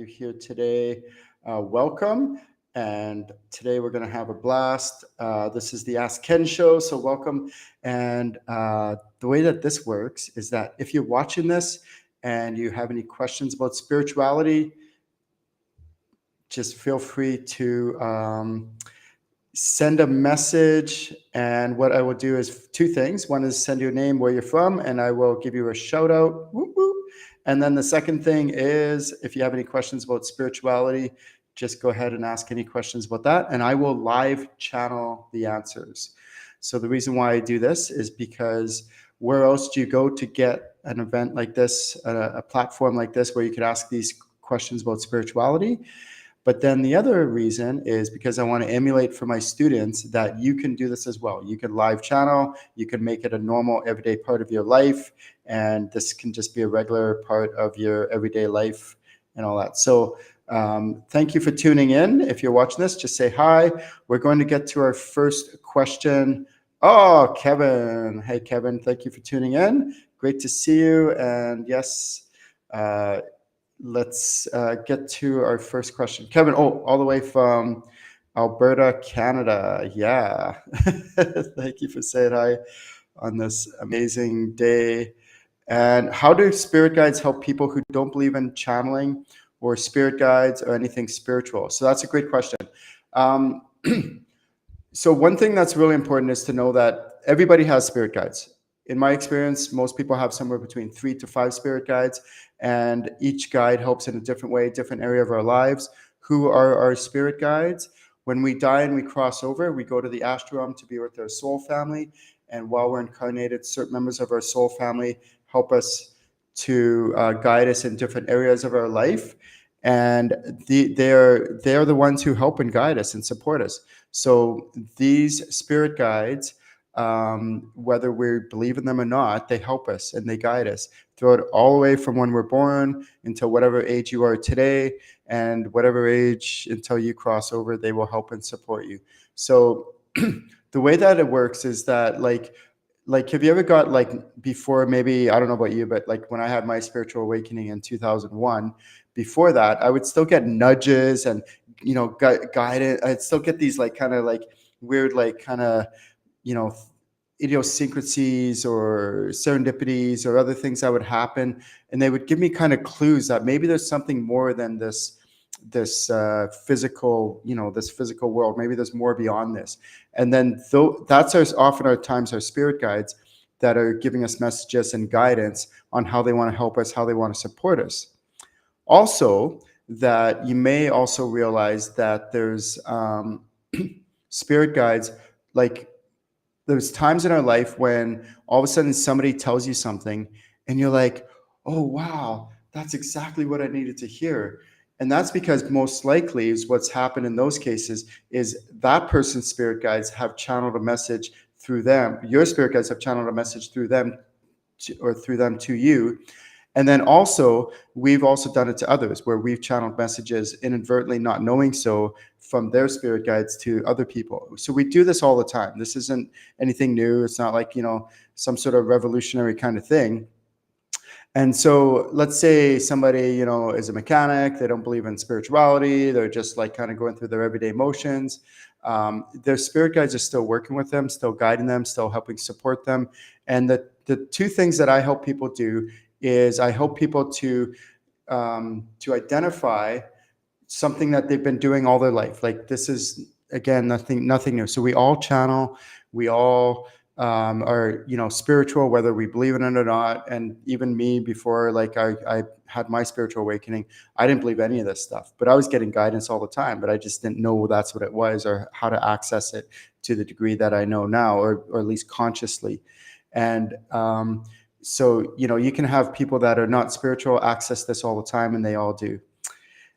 you here today. Welcome. And today we're going to have a blast. This is the Ask Ken show, so welcome. And the way that this works is that if you're watching this and you have any questions about spirituality, just feel free to send a message. And what I will do is two things. One is send your name, where you're from, and I will give you a shout out. Whoop, whoop. And then the second thing is, if you have any questions about spirituality, just go ahead and ask any questions about that, and I will live channel the answers. So the reason why I do this is because where else do you go to get an event like this, a platform like this, where you could ask these questions about spirituality? But then the other reason is because I want to emulate for my students that you can do this as well. You can live channel, you can make it a normal everyday part of your life, and this can just be a regular part of your everyday life and all that. So thank you for tuning in. If you're watching this, just say hi. We're going to get to our first question. Oh, Kevin. Hey, Kevin, thank you for tuning in. Great to see you. And yes, let's get to our first question. Kevin, all the way from Alberta, Canada. Yeah. Thank you for saying hi on this amazing day. And how do spirit guides help people who don't believe in channeling or spirit guides or anything spiritual? So that's a great question. So one thing that's really important is to know that everybody has spirit guides. In my experience, most people have somewhere between 3 to 5 spirit guides, and each guide helps in a different way, different area of our lives. Who are our spirit guides? When we die and we cross over, we go to the astral realm to be with our soul family. And while we're incarnated, certain members of our soul family help us to guide us in different areas of our life. And they're the ones who help and guide us and support us. So these spirit guides, whether we believe in them or not, they help us and they guide us throughout, all the way from when we're born until whatever age you are today, and whatever age until you cross over, they will help and support you. So the way that it works is that like have you ever got, like, before, maybe, I don't know about you, but like when I had my spiritual awakening in 2001, before that, I would still get nudges and, guidance. I'd still get these like kind of like weird, like kind of, idiosyncrasies or serendipities or other things that would happen. And they would give me kind of clues that maybe there's something more than this physical, this physical world. Maybe there's more beyond this. And then that's often our times, our spirit guides that are giving us messages and guidance on how they want to help us, how they want to support us. Also, that you may also realize that there's spirit guides, like there's times in our life when all of a sudden somebody tells you something and you're like, oh, wow, that's exactly what I needed to hear. And that's because most likely is what's happened in those cases is that person's spirit guides have channeled a message through them. Your spirit guides have channeled a message through them to you. And then also, we've also done it to others, where we've channeled messages inadvertently, not knowing so, from their spirit guides to other people. So we do this all the time. This isn't anything new. It's not like, some sort of revolutionary kind of thing. And so let's say somebody, is a mechanic. They don't believe in spirituality. They're just like kind of going through their everyday motions. Their spirit guides are still working with them, still guiding them, still helping support them. And the two things that I help people do is I help people to identify something that they've been doing all their life. Like, this is, again, nothing new. So we all channel, we all are, spiritual, whether we believe in it or not. And even me, before, like I had my spiritual awakening, I didn't believe any of this stuff, but I was getting guidance all the time, but I just didn't know that's what it was or how to access it to the degree that I know now, or at least consciously. And so, you can have people that are not spiritual access this all the time, and they all do.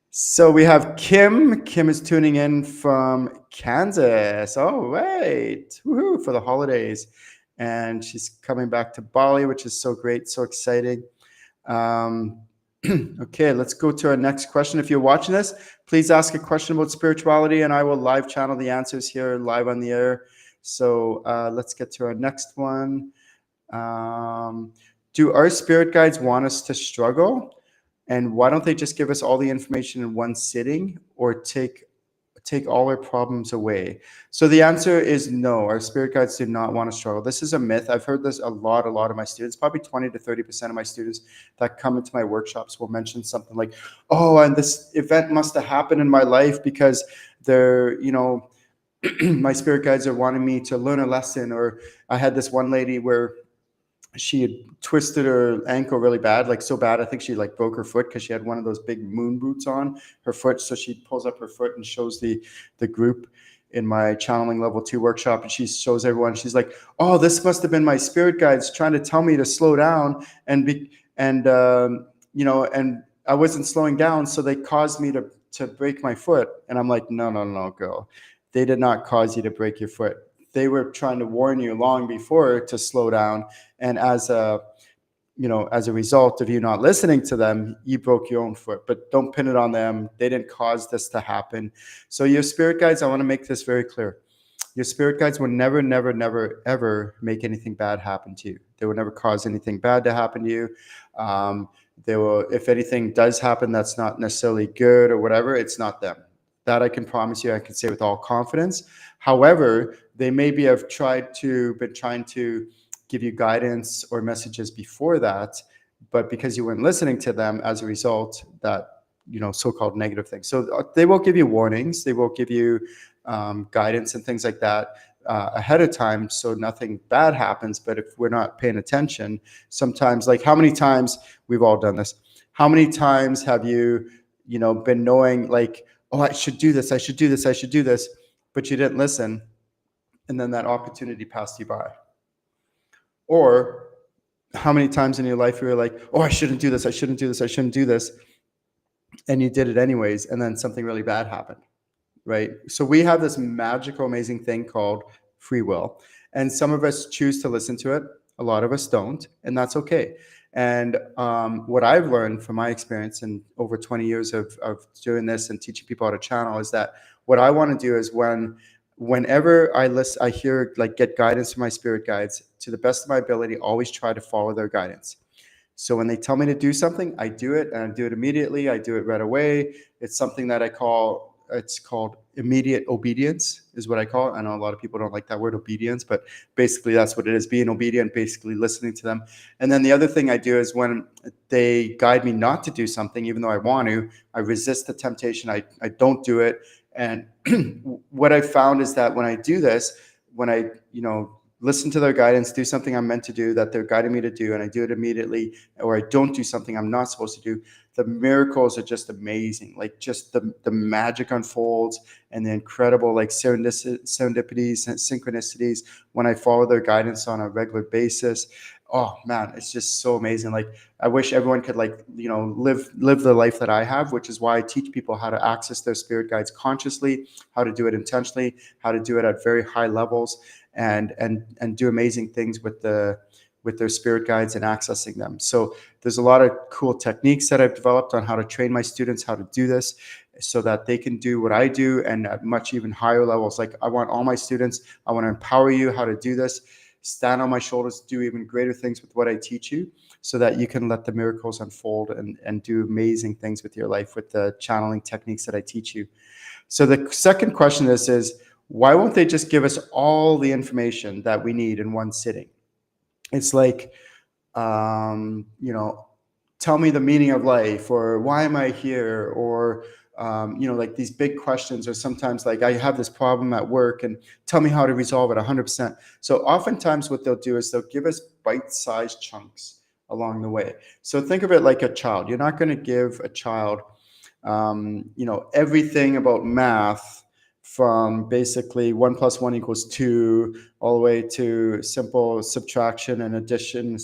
So we have Kim. Kim is tuning in from Kansas. Oh, right. Woohoo, for the holidays. And she's coming back to Bali, which is so great, so exciting. Okay, let's go to our next question. If you're watching this, please ask a question about spirituality, and I will live channel the answers here live on the air. So let's get to our next one. Do our spirit guides want us to struggle? And why don't they just give us all the information in one sitting, or take all our problems away? So the answer is no. Our spirit guides do not want to struggle. This is a myth. I've heard this a lot of my students, probably 20 to 30% of my students that come into my workshops will mention something like, oh, and this event must have happened in my life because they're, my spirit guides are wanting me to learn a lesson. Or I had this one lady where she had twisted her ankle really bad, like so bad, I think she like broke her foot because she had one of those big moon boots on her foot. So she pulls up her foot and shows the group in my channeling level 2 workshop, and she shows everyone. She's like, oh, this must have been my spirit guides trying to tell me to slow down, and I wasn't slowing down, so they caused me to break my foot. And I'm like, no, no, no, girl, they did not cause you to break your foot. They were trying to warn you long before to slow down. And as a result of you not listening to them, you broke your own foot. But don't pin it on them. They didn't cause this to happen. So your spirit guides, I want to make this very clear. Your spirit guides will never, never, never, ever make anything bad happen to you. They will never cause anything bad to happen to you. They will, if anything does happen that's not necessarily good or whatever, it's not them. That I can promise you, I can say with all confidence. However, they maybe have been trying to give you guidance or messages before that, but because you weren't listening to them, as a result, that so-called negative things. So they will give you warnings. They will give you guidance and things like that ahead of time, so nothing bad happens. But if we're not paying attention, sometimes, like how many times, we've all done this, how many times have you been knowing, like, oh, I should do this, I should do this, I should do this, but you didn't listen, and then that opportunity passed you by? Or how many times in your life you were like, oh, I shouldn't do this, I shouldn't do this, I shouldn't do this, and you did it anyways, and then something really bad happened, right? So we have this magical, amazing thing called free will, and some of us choose to listen to it, a lot of us don't, and that's okay. And what I've learned from my experience in over 20 years of doing this and teaching people how to channel is that what I want to do is whenever I hear, like, get guidance from my spirit guides, to the best of my ability, always try to follow their guidance. So when they tell me to do something, I do it, and I do it immediately. I do it right away. It's something that it's called immediate obedience, is what I call it. I know a lot of people don't like that word, obedience, but basically that's what it is, being obedient, basically listening to them. And then the other thing I do is when they guide me not to do something, even though I want to, I resist the temptation. I don't do it. And what I found is that when I do this, when I, listen to their guidance, do something I'm meant to do, that they're guiding me to do, and I do it immediately, or I don't do something I'm not supposed to do, the miracles are just amazing. Like, just the magic unfolds, and the incredible, like, serendipities and synchronicities when I follow their guidance on a regular basis. Oh man, it's just so amazing. Like, I wish everyone could, like, live the life that I have, which is why I teach people how to access their spirit guides consciously, how to do it intentionally, how to do it at very high levels, and do amazing things with their spirit guides and accessing them. So there's a lot of cool techniques that I've developed on how to train my students how to do this, so that they can do what I do, and at much even higher levels. Like, I want all my students, I want to empower you how to do this, stand on my shoulders, do even greater things with what I teach you, so that you can let the miracles unfold and do amazing things with your life with the channeling techniques that I teach you. So the second question is why won't they just give us all the information that we need in one sitting? It's like, tell me the meaning of life, or why am I here, or like these big questions, or sometimes, like, I have this problem at work and tell me how to resolve it 100%. So oftentimes what they'll do is they'll give us bite-sized chunks along the way. So think of it like a child. You're not going to give a child, everything about math, from basically 1 + 1 = 2, all the way to simple subtraction and addition,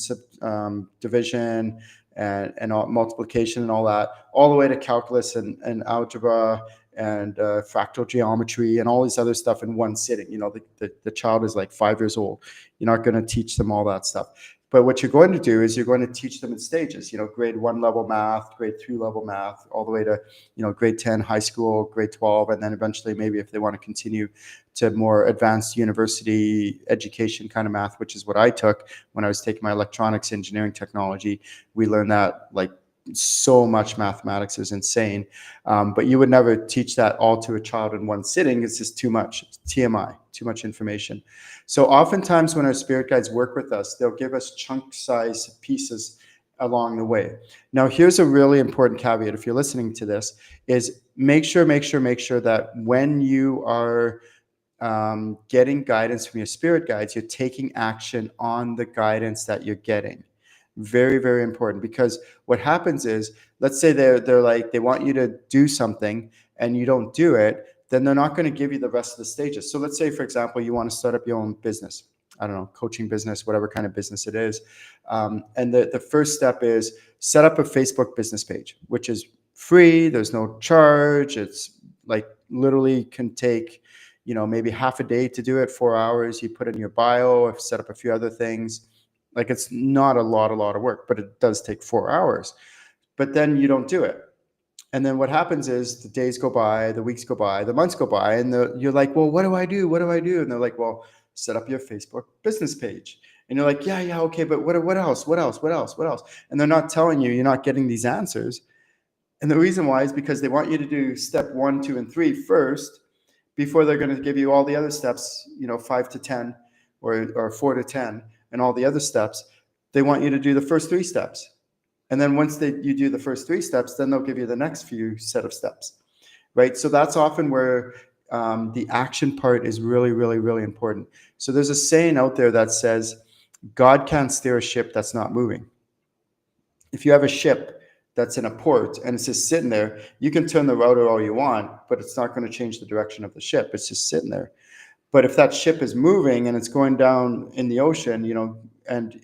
division, and multiplication and all that, all the way to calculus and algebra and fractal geometry and all this other stuff in one sitting. The child is like 5 years old. You're not going to teach them all that stuff. But what you're going to do is you're going to teach them in stages, grade 1 level math, grade 3 level math, all the way to, grade 10, high school, grade 12. And then eventually, maybe if they want to continue to more advanced university education kind of math, which is what I took when I was taking my electronics engineering technology. We learned that, like, so much mathematics is insane. But you would never teach that all to a child in one sitting. It's just too much. It's TMI, too much information. So oftentimes when our spirit guides work with us, they'll give us chunk size pieces along the way. Now, here's a really important caveat. If you're listening to this, is make sure that when you are getting guidance from your spirit guides, you're taking action on the guidance that you're getting. Very, very important, because what happens is, let's say they're like, they want you to do something and you don't do it, then they're not going to give you the rest of the stages. So let's say, for example, you want to start up your own business. I don't know, coaching business, whatever kind of business it is. And the first step is set up a Facebook business page, which is free. There's no charge. It's like literally can take, maybe half a day to do it, 4 hours. You put in your bio, set up a few other things. Like, it's not a lot of work, but it does take 4 hours. But then you don't do it. And then what happens is the days go by, the weeks go by, the months go by, and you're like, well, what do I do? What do I do? And they're like, well, set up your Facebook business page. And you're like, yeah, okay, but what else? What else? What else? What else? And they're not telling you, you're not getting these answers. And the reason why is because they want you to do step 1, 2, and 3 first, before they're going to give you all the other steps, 5 to 10 or 4 to 10 and all the other steps. They want you to do the first 3 steps. And then once you do the first 3 steps, then they'll give you the next few set of steps, right? So that's often where the action part is really, really, really important. So there's a saying out there that says, God can't steer a ship that's not moving. If you have a ship that's in a port and it's just sitting there, you can turn the rudder all you want, but it's not going to change the direction of the ship. It's just sitting there. But if that ship is moving and it's going down in the ocean, and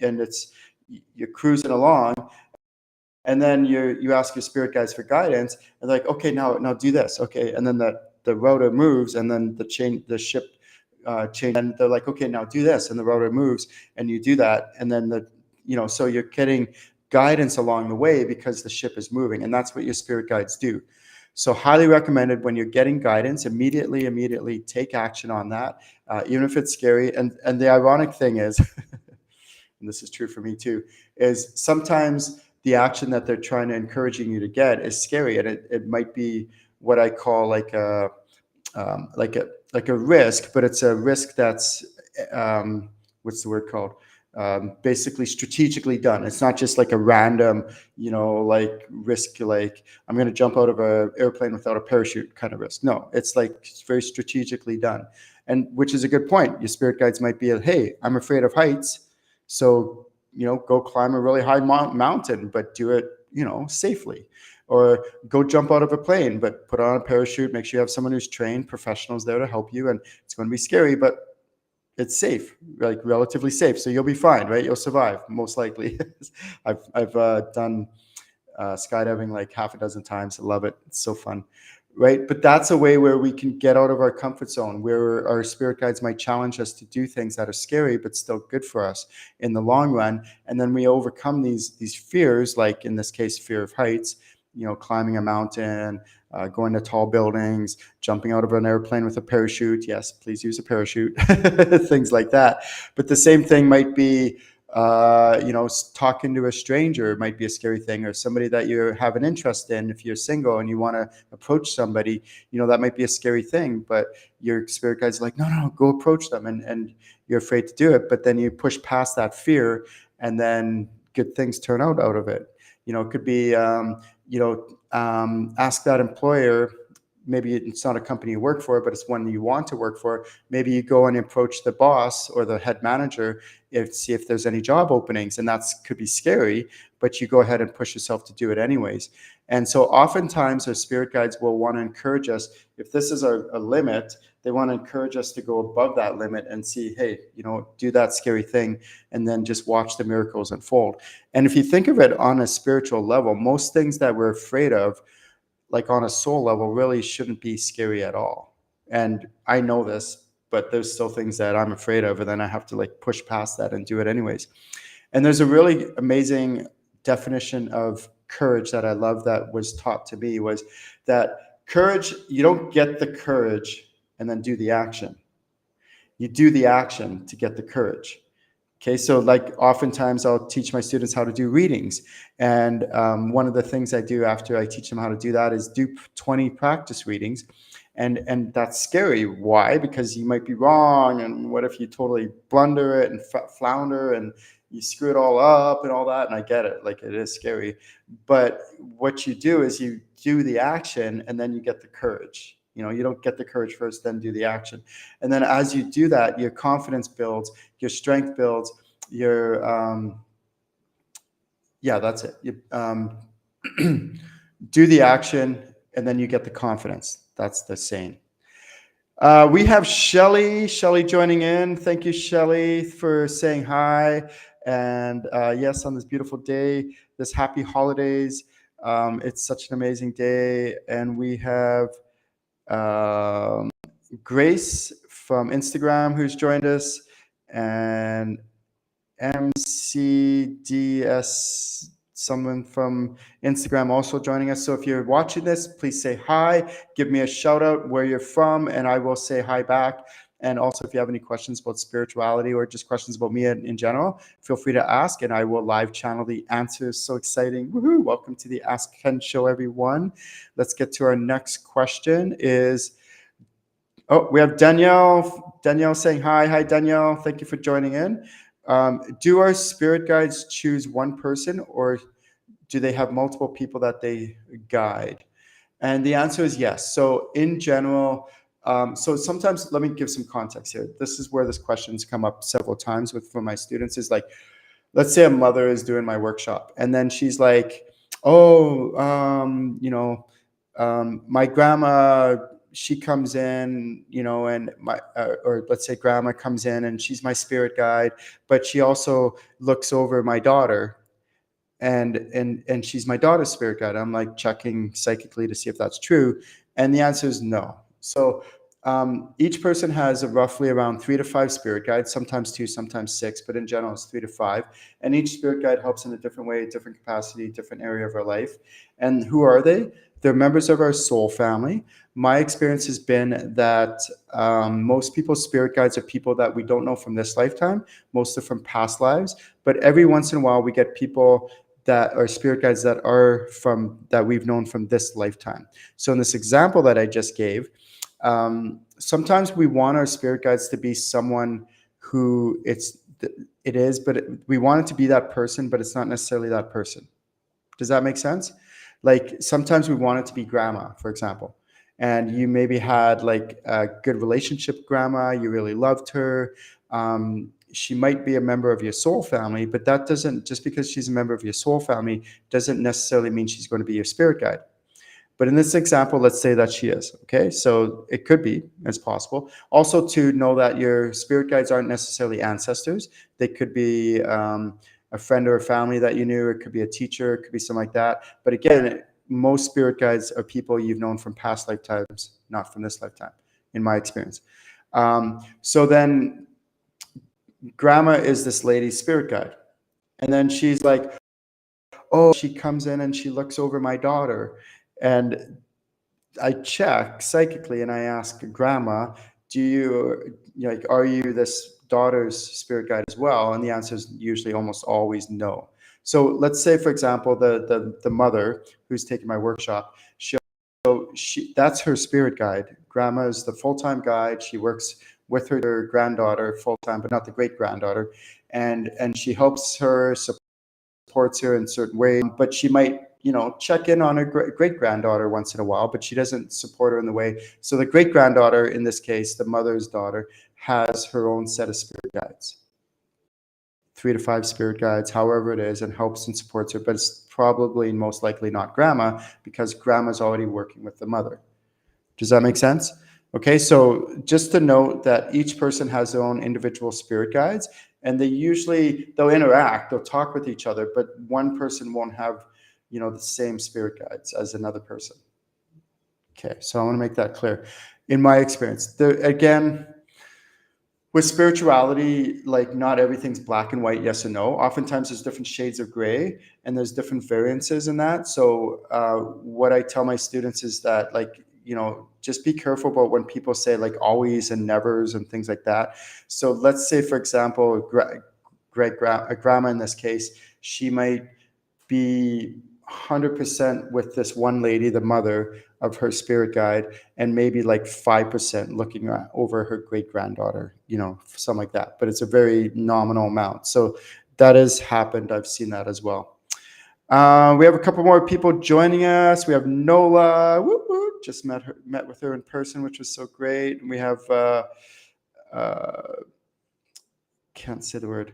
you're cruising along, and then you ask your spirit guides for guidance, and they're like, okay, now do this, okay, and then the rudder moves, and then the ship change, and they're like, okay, now do this, and the rudder moves, and you do that, and then so you're getting guidance along the way because the ship is moving, and that's what your spirit guides do. So highly recommended, when you're getting guidance, immediately take action on that, even if it's scary. And the ironic thing is, and this is true for me too, is sometimes the action that they're trying to encouraging you to get is scary, and it might be what I call like a risk, but it's a risk that's what's the word called? Basically strategically done. It's not just like a random, like risk, like I'm going to jump out of an airplane without a parachute kind of risk. No, it's very strategically done. And which is a good point. Your spirit guides might be, hey, I'm afraid of heights. So, go climb a really high mountain, but do it, safely. Or go jump out of a plane, but put on a parachute, make sure you have someone who's trained, professionals there to help you. And it's going to be scary, but it's safe, like relatively safe. So you'll be fine, right? You'll survive, most likely. I've done skydiving like half a dozen times. I love it. It's so fun, right? But that's a way where we can get out of our comfort zone, where our spirit guides might challenge us to do things that are scary, but still good for us in the long run. And then we overcome these fears, like in this case, fear of heights, climbing a mountain, going to tall buildings, jumping out of an airplane with a parachute. Yes, please use a parachute, things like that. But the same thing might be, talking to a stranger. It might be a scary thing, or somebody that you have an interest in. If you're single and you want to approach somebody, that might be a scary thing, but your spirit guide's like, no, go approach them. And you're afraid to do it, but then you push past that fear, and then good things turn out of it. It could be, ask that employer, maybe it's not a company you work for, but it's one you want to work for. Maybe you go and approach the boss or the head manager see if there's any job openings, and that could be scary, but you go ahead and push yourself to do it anyways. And so oftentimes our spirit guides will want to encourage us, if this is a limit, they want to encourage us to go above that limit and see, hey, do that scary thing, and then just watch the miracles unfold. And if you think of it on a spiritual level, most things that we're afraid of, like on a soul level, really shouldn't be scary at all. And I know this, but there's still things that I'm afraid of, and then I have to push past that and do it anyways. And there's a really amazing definition of courage that I love that was taught to me, was that courage, you don't get the courage and then do the action. You do the action to get the courage. Okay, so like oftentimes I'll teach my students how to do readings. And one of the things I do after I teach them how to do that is do 20 practice readings. And that's scary. Why? Because you might be wrong. And what if you totally blunder it and flounder and you screw it all up and all that? And I get it. Like, it is scary. But what you do is you do the action and then you get the courage. You don't get the courage first, then do the action. And then as you do that, your confidence builds, your strength builds, that's it. You do the action and then you get the confidence. That's the saying. We have Shelly joining in. Thank you, Shelly, for saying hi. And yes, on this beautiful day, this happy holidays. It's such an amazing day. And we have Grace from Instagram who's joined us, and MCDS, someone from Instagram, also joining us. So if you're watching this, please say hi, give me a shout out where you're from, and I will say hi back. And also, if you have any questions about spirituality or just questions about me in general, feel free to ask, and I will live channel the answers. So exciting. Woohoo. Welcome to the Ask Ken Show, everyone. Let's get to our next question. We have Danielle. Danielle saying hi. Hi, Danielle. Thank you for joining in. Do our spirit guides choose one person, or do they have multiple people that they guide? And the answer is yes. So in general, so sometimes, let me give some context here. This is where this question's come up several times for my students, is like, let's say a mother is doing my workshop and then she's like, my grandma, she comes in, and or let's say grandma comes in and she's my spirit guide, but she also looks over my daughter, and she's my daughter's spirit guide. I'm like checking psychically to see if that's true, and the answer is no. So each person has roughly around 3 to 5 spirit guides, sometimes 2, sometimes 6, but in general it's 3 to 5. And each spirit guide helps in a different way, different capacity, different area of our life. And who are they? They're members of our soul family. My experience has been that most people's spirit guides are people that we don't know from this lifetime. Most are from past lives. But every once in a while we get people that are spirit guides that we've known from this lifetime. So in this example that I just gave, sometimes we want our spirit guides to be someone who we want it to be that person, but it's not necessarily that person. Does that make sense? Like sometimes we want it to be grandma, for example, and you maybe had like a good relationship with grandma, you really loved her. She might be a member of your soul family, but that doesn't, just because she's a member of your soul family doesn't necessarily mean she's going to be your spirit guide. But in this example, let's say that she is, okay? So it could be, it's possible. Also, to know that your spirit guides aren't necessarily ancestors. They could be a friend or a family that you knew. It could be a teacher. It could be something like that. But again, most spirit guides are people you've known from past lifetimes, not from this lifetime, in my experience. So then grandma is this lady's spirit guide. And then she's like, oh, she comes in and she looks over my daughter. And I check psychically and I ask grandma, are you this daughter's spirit guide as well? And the answer is usually almost always no. So let's say, for example, the mother who's taking my workshop, that's her spirit guide. Grandma is the full-time guide. She works with her granddaughter full-time, but not the great-granddaughter. And she helps her, supports her in certain ways, but she might check in on her great-granddaughter once in a while, but she doesn't support her in the way. So the great-granddaughter, in this case, the mother's daughter, has her own set of spirit guides. 3 to 5 spirit guides, however it is, and helps and supports her, but it's probably most likely not grandma, because grandma's already working with the mother. Does that make sense? Okay, so just to note that each person has their own individual spirit guides, and they'll interact, they'll talk with each other, but one person won't have the same spirit guides as another person. Okay, so I want to make that clear. In my experience, again, with spirituality, like not everything's black and white, yes or no. Oftentimes there's different shades of gray and there's different variances in that. So what I tell my students is that, like, just be careful about when people say like always and nevers and things like that. So let's say, for example, a grandma in this case, she might be 100% with this one lady, the mother of her spirit guide, and maybe like 5% looking over her great granddaughter, something like that. But it's a very nominal amount. So that has happened. I've seen that as well. We have a couple more people joining us. We have Nola. Whoop, whoop, just met with her in person, which was so great. And we have can't say the word.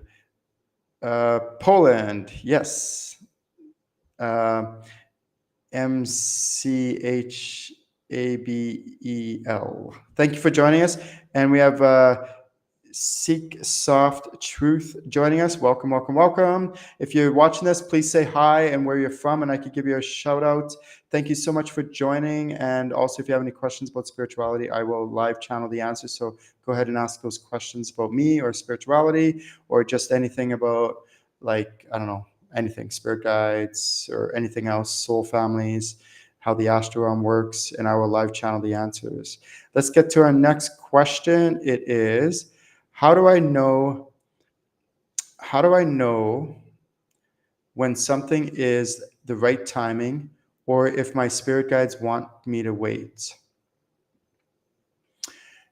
Poland, yes. MCHABEL. Thank you for joining us. And we have Seek Soft Truth joining us. Welcome, welcome, welcome. If you're watching this, please say hi and where you're from, and I could give you a shout out. Thank you so much for joining. And also, if you have any questions about spirituality, I will live channel the answers. So go ahead and ask those questions about me or spirituality, or just anything about, like, I don't know, anything, spirit guides or anything else, soul families, how the astral realm works, and I will live channel the answers. Let's get to our next question. It is, how do I know when something is the right timing, or if my spirit guides want me to wait?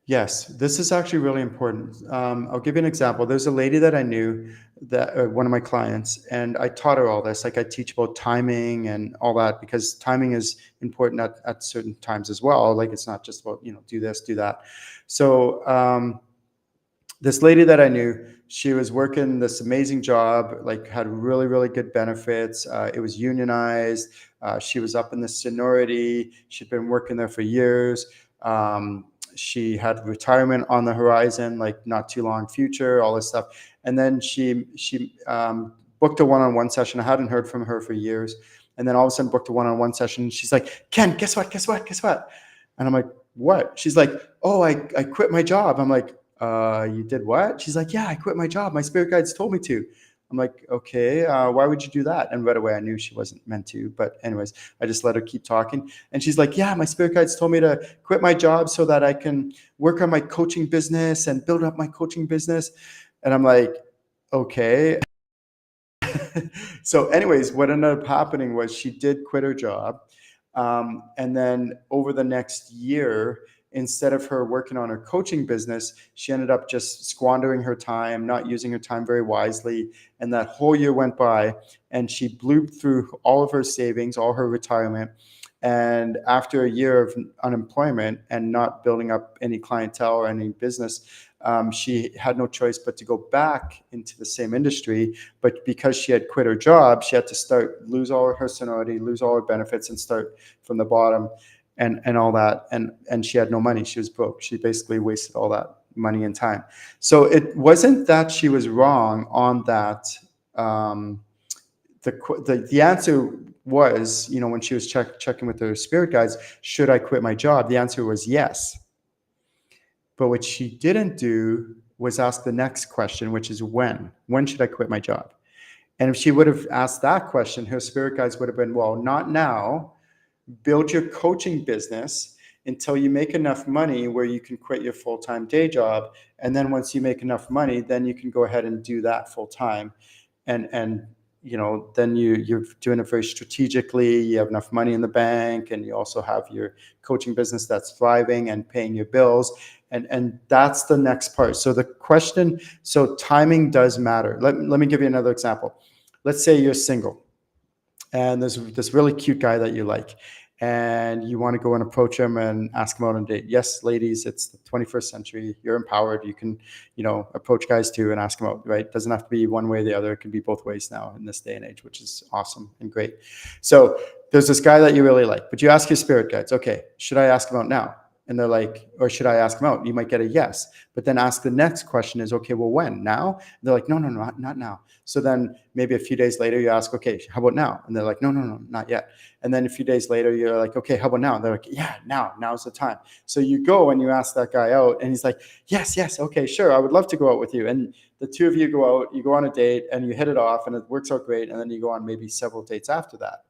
Yes, this is actually really important. I'll give you an example. There's a lady that I knew, that one of my clients, and I taught her all this. Like, I teach about timing and all that, because timing is important at certain times as well. Like, it's not just about, do this, do that. So this lady that I knew, she was working this amazing job, like had really, really good benefits. It was unionized. She was up in the seniority. She'd been working there for years. She had retirement on the horizon, like not too long future, all this stuff. And then she booked a one-on-one session. I hadn't heard from her for years. And then all of a sudden booked a one-on-one session. She's like, Ken, guess what? And I'm like, what? She's like, oh, I quit my job. I'm like, you did what? She's like, yeah, I quit my job. My spirit guides told me to. I'm like, okay, why would you do that? And right away, I knew she wasn't meant to. But anyways, I just let her keep talking. And she's like, yeah, my spirit guides told me to quit my job so that I can work on my coaching business and build up my coaching business. And I'm like, okay. So anyways, what ended up happening was she did quit her job. And then over the next year, instead of her working on her coaching business, she ended up just squandering her time, not using her time very wisely. And that whole year went by, and she blew through all of her savings, all her retirement. And after a year of unemployment and not building up any clientele or any business, she had no choice but to go back into the same industry. But because she had quit her job, she had to lose all her seniority, lose all her benefits, and start from the bottom. And all that, and she had no money. She was broke. She basically wasted all that money and time. So it wasn't that she was wrong on that. The answer was, when she was checking with her spirit guides, should I quit my job? The answer was yes. But what she didn't do was ask the next question, which is when? When should I quit my job? And if she would have asked that question, her spirit guides would have been, well, not now. Build your coaching business until you make enough money where you can quit your full-time day job. And then once you make enough money, then you can go ahead and do that full-time. And then you're doing it very strategically. You have enough money in the bank, and you also have your coaching business that's thriving and paying your bills. And that's the next part. So timing does matter. Let me give you another example. Let's say you're single, and there's this really cute guy that you like, and you want to go and approach him and ask him out on a date. Yes, ladies, it's the 21st century. You're empowered. You can, approach guys too and ask them out, right? It doesn't have to be one way or the other. It can be both ways now in this day and age, which is awesome and great. So there's this guy that you really like, but you ask your spirit guides, okay, should I ask him out now? And they're like, or should I ask him out? You might get a yes, but then ask the next question is, okay, well, when? Now? And they're like, no, not now. So then maybe a few days later you ask, okay, how about now? And they're like, no, not yet. And then a few days later you're like, okay, how about now? And they're like, yeah, now's the time. So you go and you ask that guy out, and he's like, yes, okay, sure, I would love to go out with you. And the two of you go out, you go on a date, and you hit it off, and it works out great. And then you go on maybe several dates after that.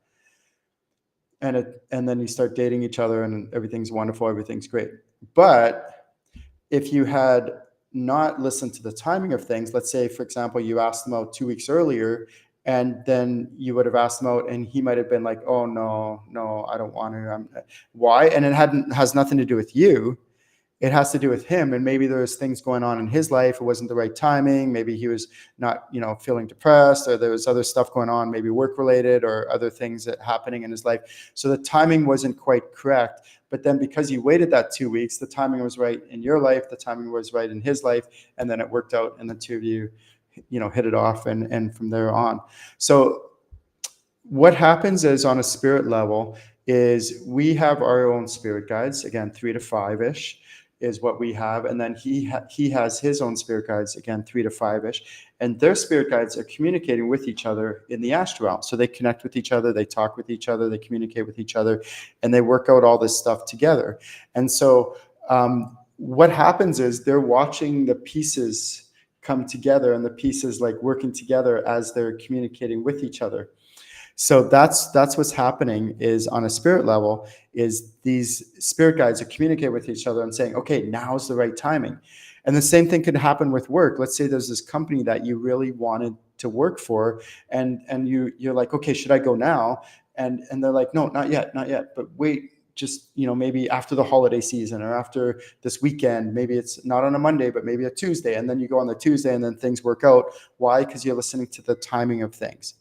And then you start dating each other, and everything's wonderful, everything's great. But if you had not listen to the timing of things. Let's say, for example, you asked them out 2 weeks earlier, and then you would have asked him out, and he might have been like, "Oh no, I don't want to." Why? And it has nothing to do with you. It has to do with him, and maybe there's things going on in his life. It wasn't the right timing. Maybe he was not, feeling depressed, or there was other stuff going on, maybe work related or other things that happening in his life. So the timing wasn't quite correct. But then because you waited that 2 weeks, the timing was right in your life, the timing was right in his life, and then it worked out, and the two of you, hit it off, and from there on. So what happens is, on a spirit level, is we have our own spirit guides, again 3 to 5-ish is what we have, and then he has his own spirit guides, again 3 to 5-ish, and their spirit guides are communicating with each other in the astral realm. So they connect with each other, they talk with each other, they communicate with each other, and they work out all this stuff together. And so what happens is they're watching the pieces come together, and the pieces like working together as they're communicating with each other. So that's what's happening, is on a spirit level, is these spirit guides are communicating with each other and saying, okay, now's the right timing. And the same thing could happen with work. Let's say there's this company that you really wanted to work for, and you're like, okay, should I go now? And they're like, no, not yet, but wait, just, maybe after the holiday season, or after this weekend. Maybe it's not on a Monday, but maybe a Tuesday. And then you go on the Tuesday, and then things work out. Why? Because you're listening to the timing of things.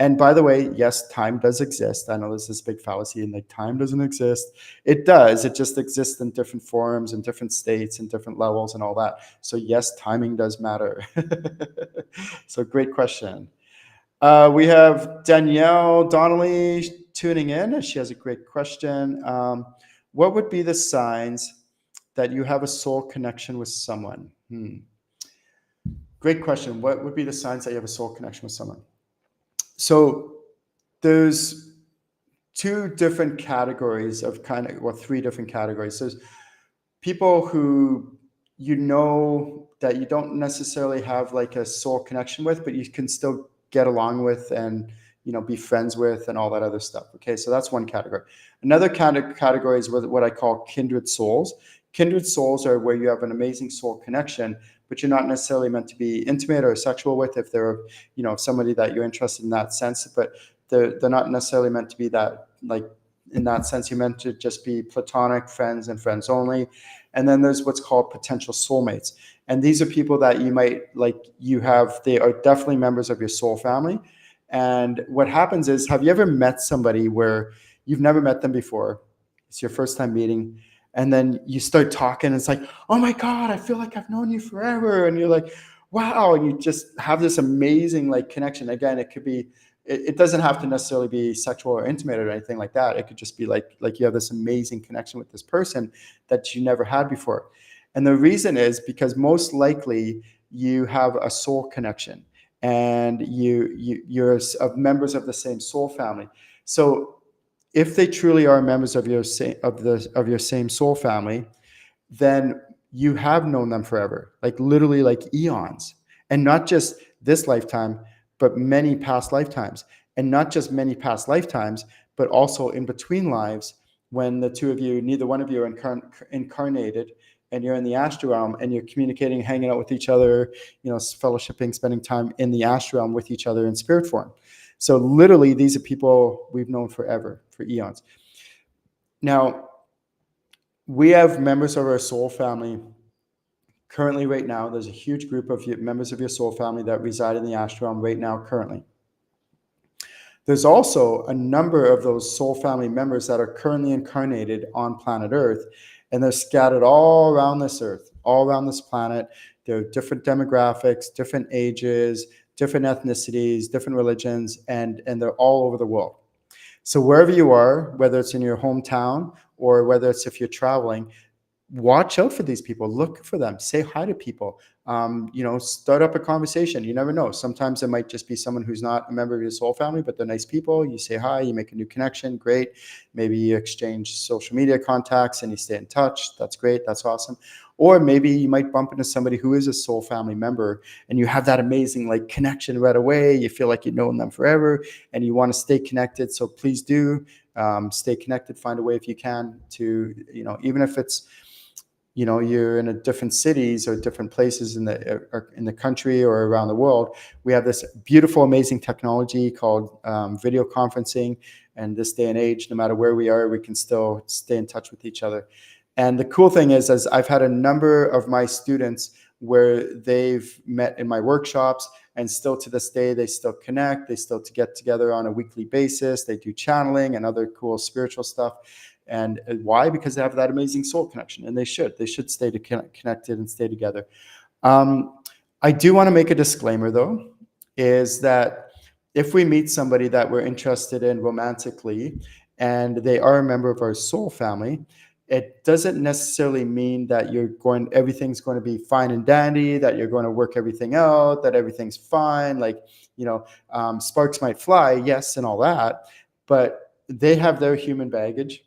And by the way, yes, time does exist. I know this is a big fallacy, and like time doesn't exist. It does. It just exists in different forms, in different states, and different levels, and all that. So yes, timing does matter. So great question. We have Danielle Donnelly tuning in. She has a great question. What would be the signs that you have a soul connection with someone? Great question. What would be the signs that you have a soul connection with someone? So there's 2 different categories of or 3 different categories. There's people who that you don't necessarily have like a soul connection with, but you can still get along with and be friends with and all that other stuff. Okay, so that's one category. Another category is what I call kindred souls. Kindred souls are where you have an amazing soul connection, but you're not necessarily meant to be intimate or sexual with, if they're somebody that you're interested in that sense. But they're not necessarily meant to be that, like, in that sense. You're meant to just be platonic friends and friends only. And then there's what's called potential soulmates, and these are people that you might they are definitely members of your soul family. And what happens is, have you ever met somebody where you've never met them before? It's your first time meeting, and then you start talking, and it's like, oh my God, I feel like I've known you forever. And you're like, wow. And you just have this amazing connection. Again, it could be, it doesn't have to necessarily be sexual or intimate or anything like that. It could just be like you have this amazing connection with this person that you never had before. And the reason is because most likely you have a soul connection, and you're members of the same soul family. So if they truly are members of your same soul family, then you have known them forever, literally eons, and not just this lifetime, but many past lifetimes, and not just many past lifetimes, but also in between lives, when the two of you, neither one of you are incarnated, and you're in the astral realm, and you're communicating, hanging out with each other, fellowshipping, spending time in the astral realm with each other in spirit form. So literally, these are people we've known forever, for eons. Now, we have members of our soul family currently right now. There's a huge group of members of your soul family that reside in the astral realm right now currently. There's also a number of those soul family members that are currently incarnated on planet Earth, and they're scattered all around this earth, all around this planet. There are different demographics, different ages, different ethnicities, different religions, and they're all over the world. So wherever you are, whether it's in your hometown or whether it's if you're traveling, watch out for these people. Look for them. Say hi to people. Start up a conversation. You never know. Sometimes it might just be someone who's not a member of your soul family, but they're nice people. You say hi, you make a new connection. Great. Maybe you exchange social media contacts and you stay in touch. That's great. That's awesome. Or maybe you might bump into somebody who is a soul family member, and you have that amazing connection right away. You feel like you've known them forever, and you want to stay connected. So please do stay connected. Find a way, if you can, to, even if it's, you're in a different cities or different places in the country or around the world. We have this beautiful, amazing technology called video conferencing. And this day and age, no matter where we are, we can still stay in touch with each other. And the cool thing is I've had a number of my students where they've met in my workshops, and still to this day, they still connect. They still get together on a weekly basis. They do channeling and other cool spiritual stuff. And why? Because they have that amazing soul connection, and they should stay connected and stay together. I do want to make a disclaimer, though, is that if we meet somebody that we're interested in romantically and they are a member of our soul family, it doesn't necessarily mean that everything's going to be fine and dandy, that you're going to work everything out, that everything's fine. Like, sparks might fly, yes, and all that, but they have their human baggage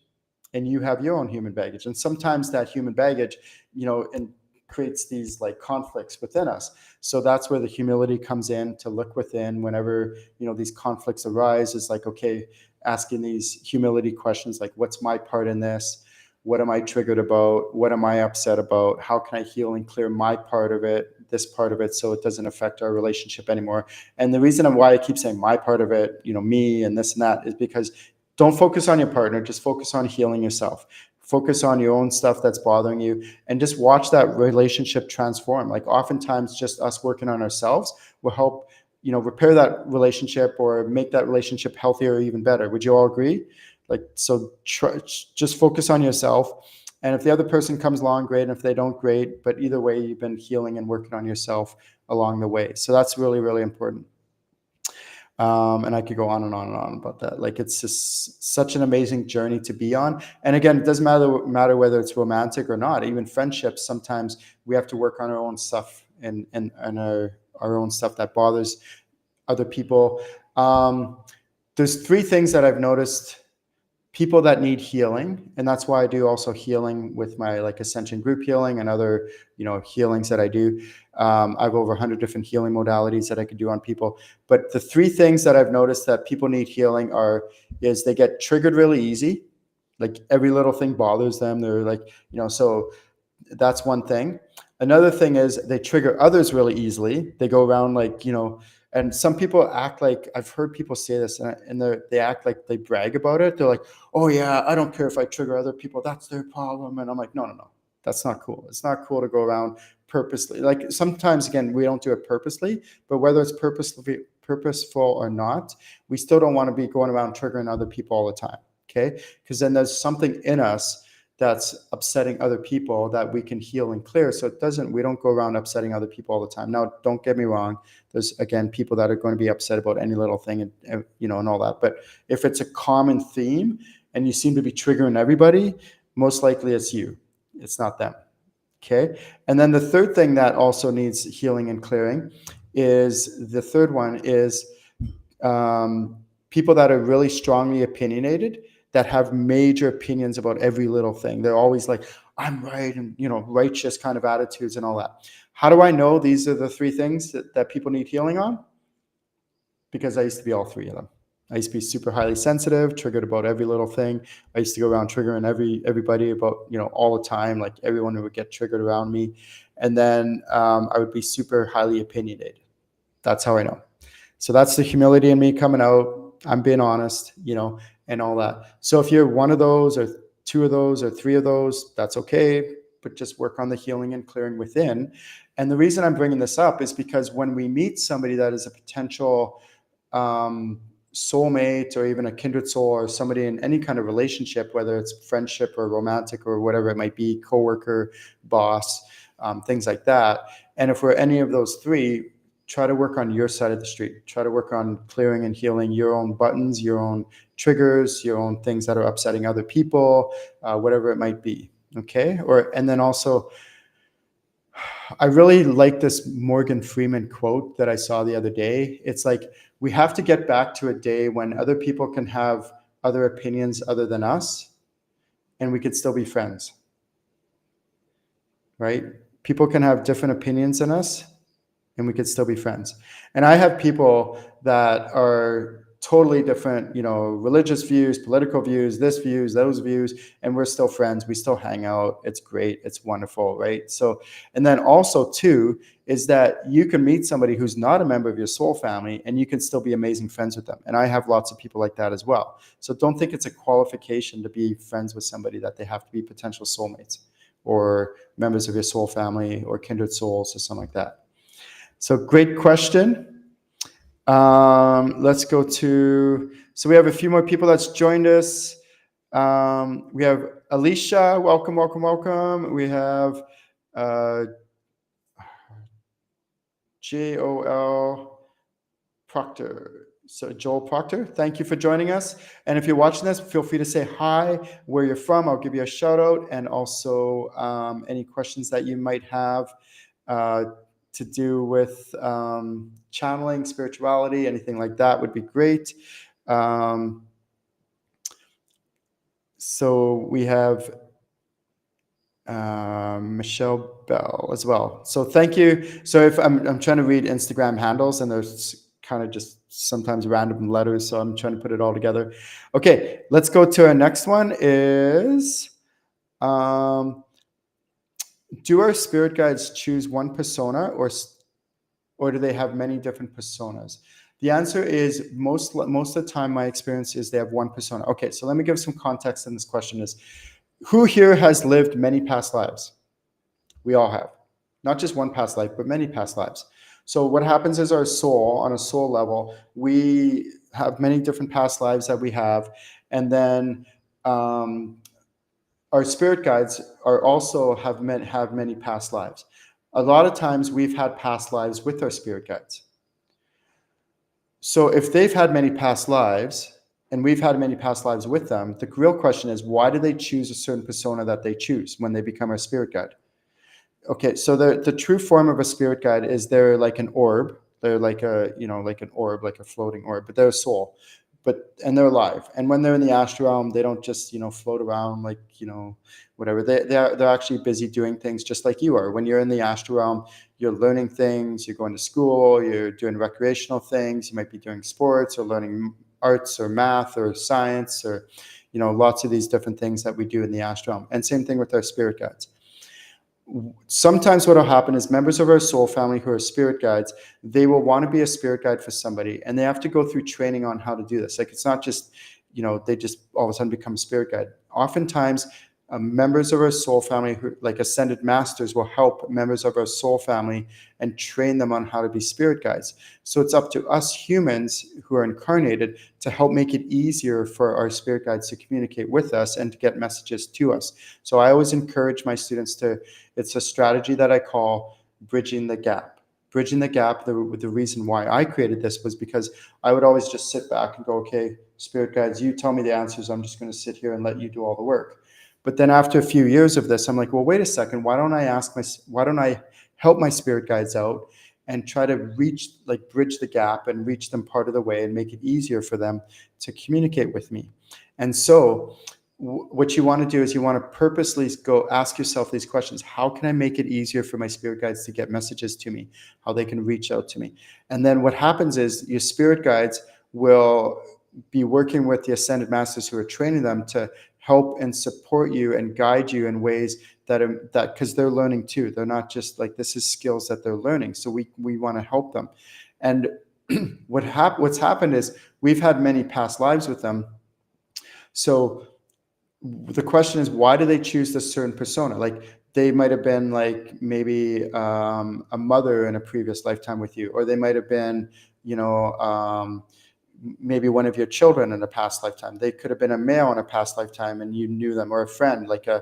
and you have your own human baggage. And sometimes that human baggage, and creates these like conflicts within us. So that's where the humility comes in, to look within whenever, these conflicts arise. It's like, okay, asking these humility questions, like, what's my part in this? What am I triggered about? What am I upset about? How can I heal and clear my part of it, this part of it, so it doesn't affect our relationship anymore? And the reason why I keep saying my part of it, me and this and that, is because don't focus on your partner, just focus on healing yourself. Focus on your own stuff that's bothering you, and just watch that relationship transform. Like, oftentimes just us working on ourselves will help, repair that relationship or make that relationship healthier or even better. Would you all agree? Like, so just focus on yourself. And if the other person comes along, great. And if they don't, great. But either way, you've been healing and working on yourself along the way. So that's really, really important. And I could go on and on and on about that. Like, it's just such an amazing journey to be on. And again, it doesn't matter whether it's romantic or not. Even friendships, sometimes we have to work on our own stuff and our own stuff that bothers other people. There's 3 things that I've noticed people that need healing, and that's why I do also healing with my like Ascension group healing and other healings that I do. I have over 100 different healing modalities that I could do on people. But the 3 things that I've noticed that people need healing is they get triggered really easy. Like, every little thing bothers them. They're like, so that's one thing. Another thing is they trigger others really easily. They go around like, and some people act like, I've heard people say this, and they act like they brag about it. They're like, oh yeah, I don't care if I trigger other people. That's their problem. And I'm like, no. That's not cool. It's not cool to go around purposely. Like, sometimes, again, we don't do it purposely, but whether it's purposeful or not, we still don't want to be going around triggering other people all the time. Okay. Because then there's something in us that's upsetting other people that we can heal and clear. So we don't go around upsetting other people all the time. Now, don't get me wrong. There's, again, people that are going to be upset about any little thing and and all that. But if it's a common theme and you seem to be triggering everybody, most likely it's you. It's not them. Okay. And then the third thing that also needs healing and clearing is people that are really strongly opinionated, that have major opinions about every little thing. They're always like, I'm right, and righteous kind of attitudes and all that. How do I know these are the 3 things that people need healing on? Because I used to be all 3 of them. I used to be super highly sensitive, triggered about every little thing. I used to go around triggering everybody about, all the time, like everyone who would get triggered around me. And then I would be super highly opinionated. That's how I know. So that's the humility in me coming out. I'm being honest, and all that. So if you're one of those or 2 of those or 3 of those, that's okay, but just work on the healing and clearing within. And the reason I'm bringing this up is because when we meet somebody that is a potential soulmate or even a kindred soul or somebody in any kind of relationship, whether it's friendship or romantic or whatever it might be, coworker, boss, things like that. And if we're any of those 3, try to work on your side of the street. Try to work on clearing and healing your own buttons, your own triggers, your own things that are upsetting other people, whatever it might be. Okay. And then also, I really like this Morgan Freeman quote that I saw the other day. It's like, we have to get back to a day when other people can have other opinions other than us, and we could still be friends. Right? People can have different opinions than us, and we could still be friends. And I have people that are totally different, religious views, political views, this views, those views, and we're still friends. We still hang out. It's great. It's wonderful, right? So, and then also too, is that you can meet somebody who's not a member of your soul family and you can still be amazing friends with them. And I have lots of people like that as well. So don't think it's a qualification to be friends with somebody that they have to be potential soulmates or members of your soul family or kindred souls or something like that. So great question. Let's go to, so we have a few more people that's joined us. We have Alicia, welcome, welcome, welcome. We have Joel Proctor. So Joel Proctor, thank you for joining us. And if you're watching this, feel free to say hi, where you're from. I'll give you a shout out, and also any questions that you might have to do with channeling, spirituality, anything like that would be great. So we have Michelle Bell as well. So thank you. So if I'm trying to read Instagram handles, and there's kind of just sometimes random letters, so I'm trying to put it all together. Okay, let's go to our next one is, do our spirit guides choose one persona, or do they have many different personas? The answer is most of the time, my experience is they have one persona. Okay, so let me give some context in this question is, who here has lived many past lives? We all have. Not just one past life, but many past lives. So what happens is our soul, on a soul level, we have many different past lives that we have. And then our spirit guides are also have many past lives. A lot of times we've had past lives with our spirit guides. So if they've had many past lives, and we've had many past lives with them, the real question is, why do they choose a certain persona that they choose when they become our spirit guide? Okay, so the true form of a spirit guide is they're like an orb. They're like like an orb, like a floating orb, but they're a soul. And they're alive. And when they're in the astral realm, they don't just, float around like, whatever. They're actually busy doing things just like you are. When you're in the astral realm, you're learning things, you're going to school, you're doing recreational things, you might be doing sports or learning arts or math or science or, lots of these different things that we do in the astral realm. And same thing with our spirit guides. Sometimes what will happen is members of our soul family who are spirit guides, they will want to be a spirit guide for somebody, and they have to go through training on how to do this. Like, it's not just, they just all of a sudden become spirit guide. Oftentimes, members of our soul family, who, like ascended masters, will help members of our soul family and train them on how to be spirit guides. So it's up to us humans who are incarnated to help make it easier for our spirit guides to communicate with us and to get messages to us. So I always encourage my students it's a strategy that I call bridging the gap. Bridging the gap, the reason why I created this was because I would always just sit back and go, okay, spirit guides, you tell me the answers. I'm just going to sit here and let you do all the work. But then after a few years of this, I'm like, well, wait a second. Why don't I help my spirit guides out and try to bridge the gap and reach them part of the way and make it easier for them to communicate with me? And so what you want to do is you want to purposely go ask yourself these questions. How can I make it easier for my spirit guides to get messages to me? How they can reach out to me? And then what happens is your spirit guides will be working with the ascended masters who are training them to help and support you and guide you in ways that because they're learning too. They're not just like, this is skills that they're learning. So we want to help them. And what's happened is we've had many past lives with them. So the question is, why do they choose this certain persona? Like, they might have been like maybe a mother in a previous lifetime with you, or they might have been, maybe one of your children in a past lifetime. They could have been a male in a past lifetime and you knew them, or a friend, like a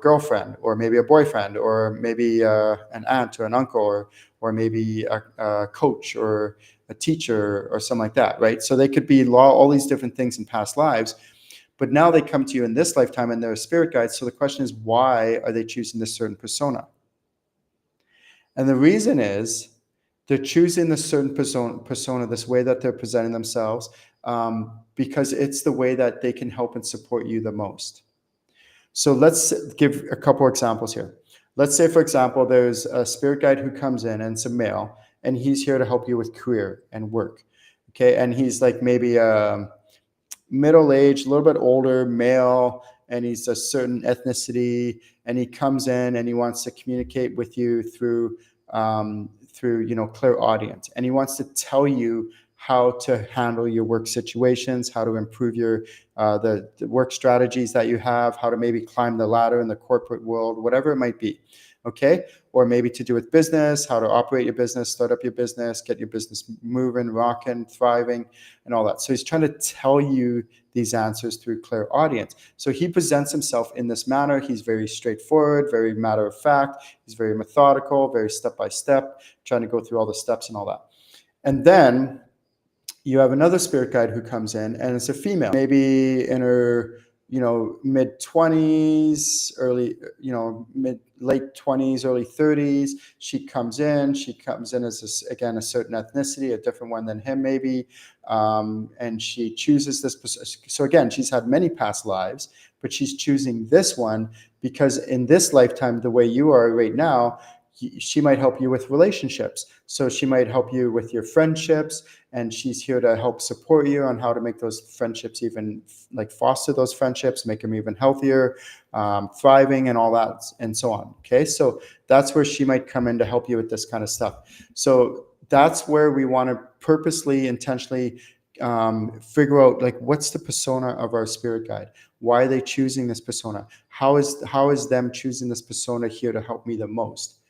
girlfriend, or maybe a boyfriend, or maybe an aunt or an uncle, or maybe a coach or a teacher or something like that, right? So they could be all these different things in past lives, but now they come to you in this lifetime and they're a spirit guide. So the question is, why are they choosing this certain persona? And the reason is, they're choosing this certain persona, this way that they're presenting themselves, because it's the way that they can help and support you the most. So let's give a couple examples here. Let's say, for example, there's a spirit guide who comes in, and it's a male, and he's here to help you with career and work. Okay, and he's like maybe middle-aged, a little bit older male, and he's a certain ethnicity, and he comes in and he wants to communicate with you through clairaudience, and he wants to tell you how to handle your work situations, how to improve your the work strategies that you have, how to maybe climb the ladder in the corporate world, whatever it might be. Okay, or maybe to do with business, how to operate your business, start up your business, get your business moving, rocking, thriving, and all that. So he's trying to tell you these answers through clairaudience. So he presents himself in this manner. He's very straightforward, very matter of fact. He's very methodical, very step by step, trying to go through all the steps and all that. And then you have another spirit guide who comes in, and it's a female, maybe in her mid 20s, late 20s, early 30s. She comes in as again a certain ethnicity, a different one than him maybe, and she chooses this. So again, she's had many past lives, but she's choosing this one because in this lifetime, the way you are right now, she might help you with relationships. So she might help you with your friendships, and she's here to help support you on how to make those friendships even foster those friendships, make them even healthier, thriving, and all that, and so on. Okay, so that's where she might come in to help you with this kind of stuff. So that's where we want to purposely, intentionally figure out what's the persona of our spirit guide. Why are they choosing this persona? How is them choosing this persona here to help me the most?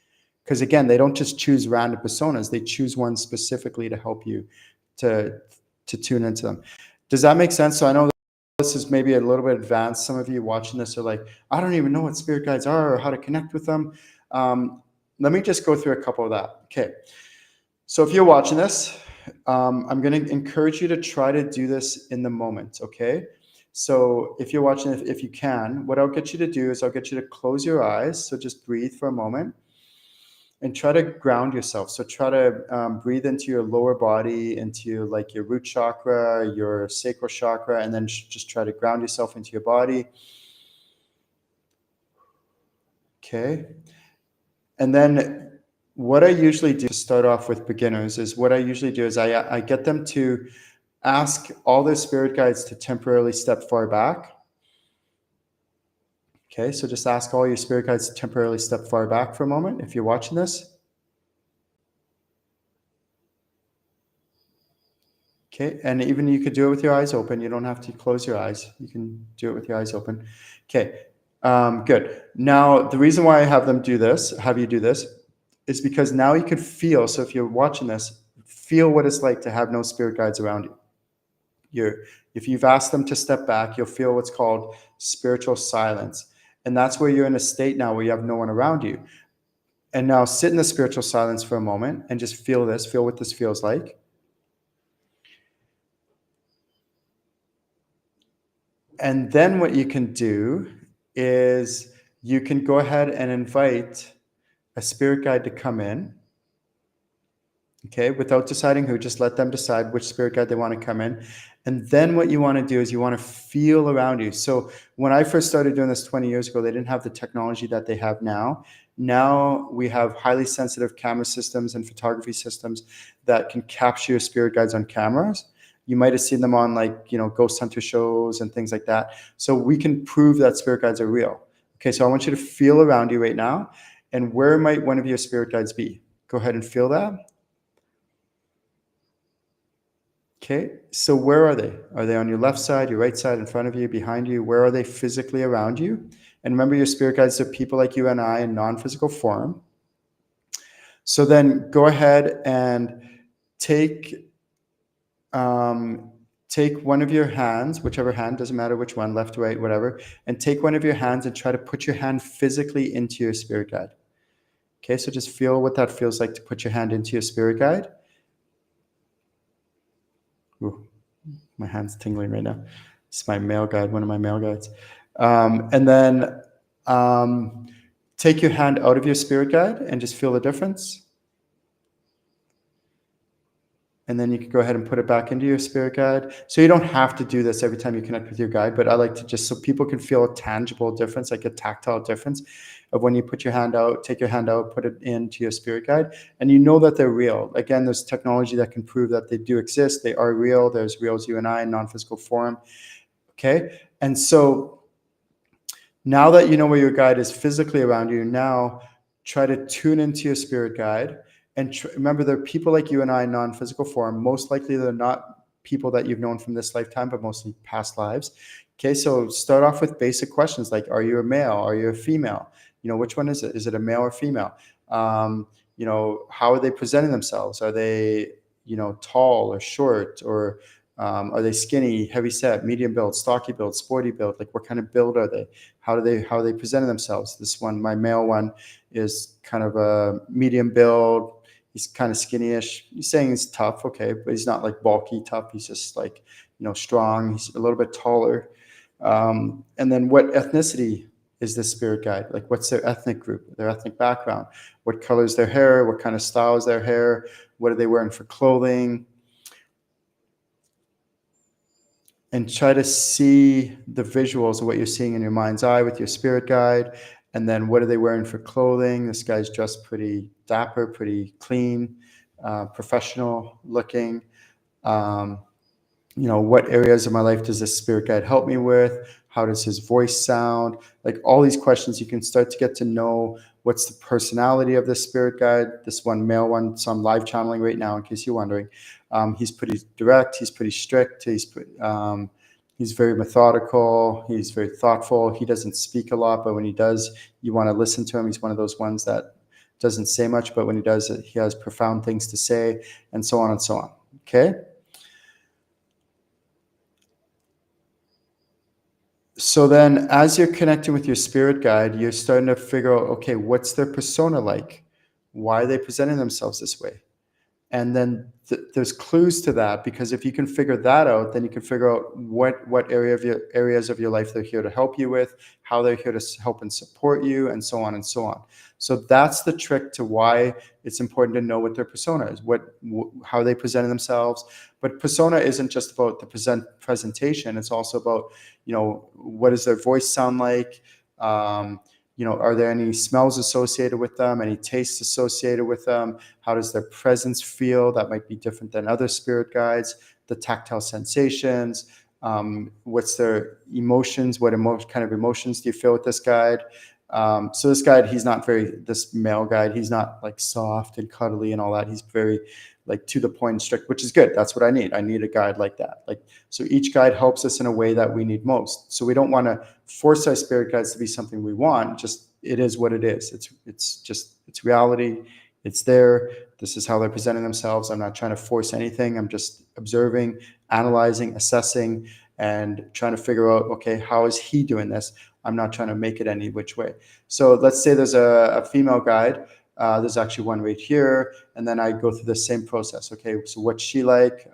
Because again, they don't just choose random personas. They choose one specifically to help you to tune into them. Does that make sense? So I know this is maybe a little bit advanced. Some of you watching this are like, I don't even know what spirit guides are or how to connect with them. Let me just go through a couple of that. Okay. So if you're watching this, I'm going to encourage you to try to do this in the moment. Okay. So if you're watching, if you can, what I'll get you to do is I'll get you to close your eyes. So just breathe for a moment. And try to ground yourself. So try to breathe into your lower body, into your root chakra, your sacral chakra, and then just try to ground yourself into your body. Okay. And then what I usually do to start off with beginners is I get them to ask all their spirit guides to temporarily step far back. Okay, so just ask all your spirit guides to temporarily step far back for a moment if you're watching this. Okay, and even you could do it with your eyes open. You don't have to close your eyes. You can do it with your eyes open. Okay, good. Now, the reason why I have you do this, is because now you can feel, so if you're watching this, feel what it's like to have no spirit guides around you. If you've asked them to step back, you'll feel what's called spiritual silence. And that's where you're in a state now where you have no one around you. And now sit in the spiritual silence for a moment and just feel what this feels like. And then what you can do is you can go ahead and invite a spirit guide to come in. Okay, without deciding who, just let them decide which spirit guide they want to come in. And then what you want to do is you want to feel around you. So when I first started doing this 20 years ago, they didn't have the technology that they have now. Now we have highly sensitive camera systems and photography systems that can capture your spirit guides on cameras. You might have seen them on ghost hunter shows and things like that. So we can prove that spirit guides are real. Okay, so I want you to feel around you right now. And where might one of your spirit guides be? Go ahead and feel that. Okay, so where are they? Are they on your left side, your right side, in front of you, behind you? Where are they physically around you? And remember, your spirit guides are people like you and I in non-physical form. So then go ahead and take one of your hands, whichever hand, doesn't matter which one, left, right, whatever, and take one of your hands and try to put your hand physically into your spirit guide. Okay, so just feel what that feels like to put your hand into your spirit guide. Ooh, my hand's tingling right now. It's my male guide, one of my male guides. And then take your hand out of your spirit guide and just feel the difference. And then you can go ahead and put it back into your spirit guide. So you don't have to do this every time you connect with your guide, but I like to just, so people can feel a tangible difference, like a tactile difference of when you put your hand out, take your hand out, put it into your spirit guide, and you know that they're real. Again, there's technology that can prove that they do exist. They are real. There's real as you and I in non-physical form. Okay. And so now that you know where your guide is physically around you, now try to tune into your spirit guide. And remember, there are people like you and I in non-physical form. Most likely, they're not people that you've known from this lifetime, but mostly past lives. Okay, so start off with basic questions like, are you a male? Are you a female? Which one is it? Is it a male or female? How are they presenting themselves? Are they, tall or short, or are they skinny, heavy set, medium build, stocky build, sporty build? Like, what kind of build are they? How are they presenting themselves? This one, my male one, is kind of a medium build. He's kind of skinny-ish. He's saying he's tough, okay, but he's not like bulky tough. He's just like, strong. He's a little bit taller. And then what ethnicity is this spirit guide? Like, what's their ethnic group, their ethnic background? What color is their hair? What kind of style is their hair? What are they wearing for clothing? And try to see the visuals of what you're seeing in your mind's eye with your spirit guide. And then what are they wearing for clothing? This guy's dressed pretty dapper, pretty clean, professional looking. What areas of my life does this spirit guide help me with? How does his voice sound? Like, all these questions, you can start to get to know what's the personality of this spirit guide. This one, male one, so I'm live channeling right now in case you're wondering. He's pretty direct. He's pretty strict. He's very methodical. He's very thoughtful. He doesn't speak a lot, but when he does, you want to listen to him. He's one of those ones that doesn't say much, but when he does, he has profound things to say, and so on and so on. Okay? So then, as you're connecting with your spirit guide, you're starting to figure out, okay, what's their persona like? Why are they presenting themselves this way? And then there's clues to that, because if you can figure that out, then you can figure out what areas of your life they're here to help you with, how they're here to help and support you, and so on and so on. So that's the trick to why it's important to know what their persona is, how they present themselves. But persona isn't just about the presentation. It's also about, what does their voice sound like? Are there any smells associated with them, any tastes associated with them? How does their presence feel? That might be different than other spirit guides. The tactile sensations, what's their emotions? What kind of emotions do you feel with this guide? So this guide, this male guide, he's not like soft and cuddly and all that. He's very like to the point and strict, which is good. That's what I need. I need a guide like that. So each guide helps us in a way that we need most. So we don't want to force our spirit guides to be something we want. Just, it is what it is. It's reality. It's there. This is how they're presenting themselves. I'm not trying to force anything. I'm just observing, analyzing, assessing, and trying to figure out, okay, how is he doing this? I'm not trying to make it any which way. So let's say there's a female guide. There's actually one right here. And then I go through the same process. Okay, so what's she like?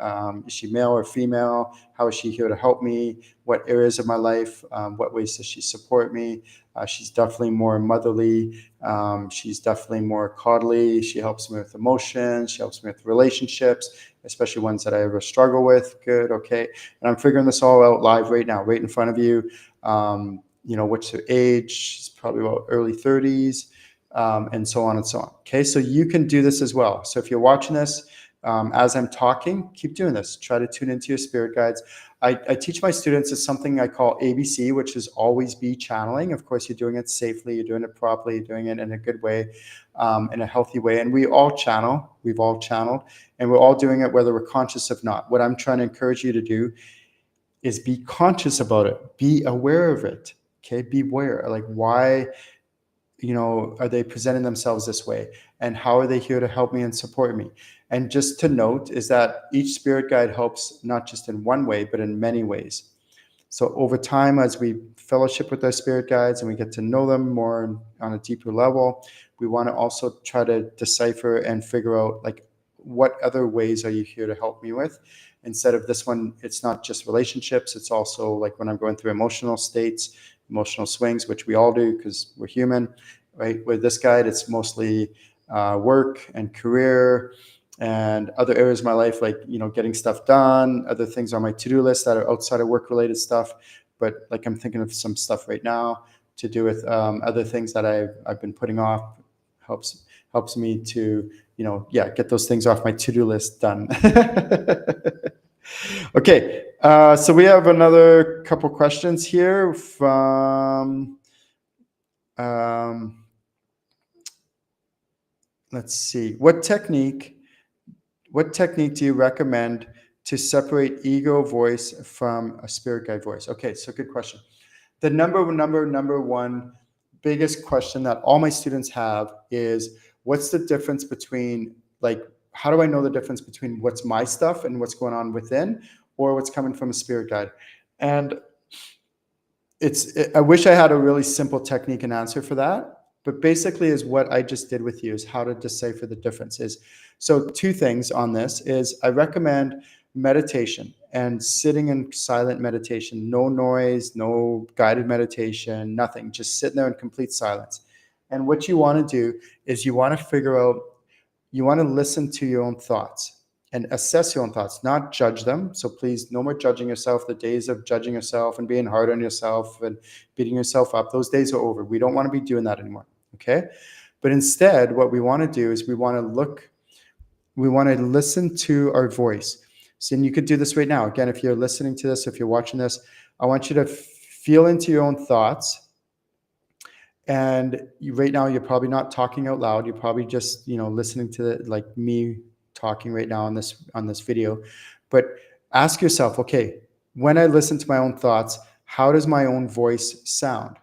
Is she male or female? How is she here to help me? What areas of my life? What ways does she support me? She's definitely more motherly. She's definitely more cuddly. She helps me with emotions. She helps me with relationships, especially ones that I ever struggle with. Good, okay. And I'm figuring this all out live right now, right in front of you. What's her age? She's probably about early 30s. And so on and so on. Okay, so you can do this as well. So if you're watching this, as I'm talking, keep doing this. Try to tune into your spirit guides. I teach my students, it's something I call ABC, which is always be channeling. Of course, you're doing it safely, you're doing it properly, you're doing it in a good way, in a healthy way. And we all channel, we've all channeled, and we're all doing it whether we're conscious or not. What I'm trying to encourage you to do is be conscious about it. Be aware of it. Okay, beware. Like, why are they presenting themselves this way? And how are they here to help me and support me? And just to note is that each spirit guide helps not just in one way, but in many ways. So over time, as we fellowship with our spirit guides and we get to know them more on a deeper level, we want to also try to decipher and figure out, like, what other ways are you here to help me with? Instead of this one, it's not just relationships. It's also like when I'm going through emotional states, emotional swings, which we all do because we're human, right? With this guide, it's mostly work and career, and other areas of my life, like, getting stuff done, other things on my to-do list that are outside of work related stuff. But like, I'm thinking of some stuff right now to do with other things that I've been putting off. Helps me to, get those things off my to-do list done. Okay, so we have another couple questions here from, let's see, what technique do you recommend to separate ego voice from a spirit guide voice? Okay, so good question. The number one biggest question that all my students have is, what's the difference between, like, how do I know the difference between what's my stuff and what's going on within, or what's coming from a spirit guide? And I wish I had a really simple technique and answer for that. But basically, is what I just did with you, is how to decipher the differences. So two things on this is, I recommend meditation and sitting in silent meditation, no noise, no guided meditation, nothing, just sitting there in complete silence. And what you want to do is, you want to listen to your own thoughts and assess your own thoughts, not judge them. So please, no more judging yourself. The days of judging yourself and being hard on yourself and beating yourself up, those days are over. We don't want to be doing that anymore. Okay. But instead, what we want to do is, we want to listen to our voice. So, and you could do this right now. Again, if you're listening to this, if you're watching this, I want you to feel into your own thoughts. And right now, you're probably not talking out loud. You're probably just, listening to like me talking right now on this video. But ask yourself, okay, when I listen to my own thoughts, how does my own voice sound?